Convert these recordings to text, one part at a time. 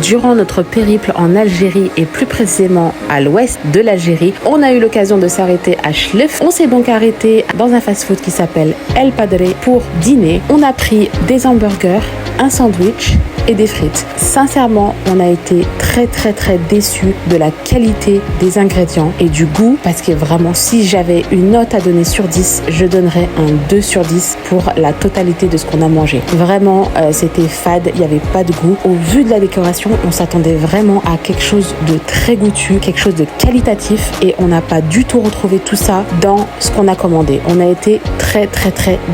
Durant notre périple en Algérie et plus précisément à l'ouest de l'Algérie, on a eu l'occasion de s'arrêter à Chlef. On s'est donc arrêté dans un fast-food qui s'appelle El Padre pour dîner. On a pris des hamburgers, un sandwich et des frites. Sincèrement, on a été très déçus de la qualité des ingrédients et du goût parce que vraiment, si j'avais une note à donner sur 10, je donnerais un 2 sur 10 pour la totalité de ce qu'on a mangé. Vraiment, c'était fade, il n'y avait pas de goût. Au vu de la décoration, on s'attendait vraiment à quelque chose de très goûtu, quelque chose de qualitatif et on n'a pas du tout retrouvé tout ça dans ce qu'on a commandé. On a été très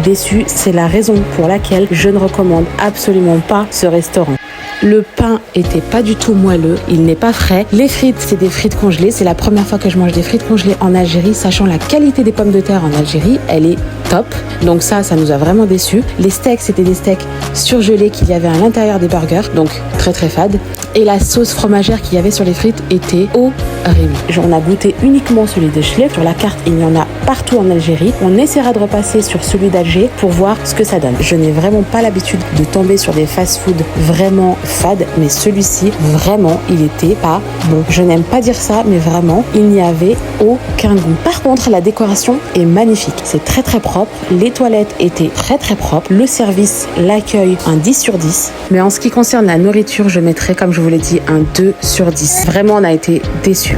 déçus. C'est la raison pour laquelle je ne recommande absolument pas ce restaurant. Le pain était pas du tout moelleux, il n'est pas frais. Les frites, c'est des frites congelées. C'est la première fois que je mange des frites congelées en Algérie, sachant la qualité des pommes de terre en Algérie, elle est top. Donc ça nous a vraiment déçus. Les steaks, c'était des steaks surgelés qu'il y avait à l'intérieur des burgers, donc très fade. Et la sauce fromagère qu'il y avait sur les frites était horrible. On a goûté uniquement celui de Chlef. Sur la carte, il y en a partout en Algérie. On essaiera de repasser sur celui d'Alger pour voir ce que ça donne. Je n'ai vraiment pas l'habitude de tomber sur des fast-food vraiment fades, mais celui-ci, vraiment, il était pas bon. Je n'aime pas dire ça, mais vraiment, il n'y avait aucun goût. Par contre, la décoration est magnifique. C'est très propre. Les toilettes étaient très propres. Le service, l'accueil, un 10 sur 10. Mais en ce qui concerne la nourriture, je mettrais, comme je vous l'ai dit, un 2 sur 10. Vraiment, on a été déçus.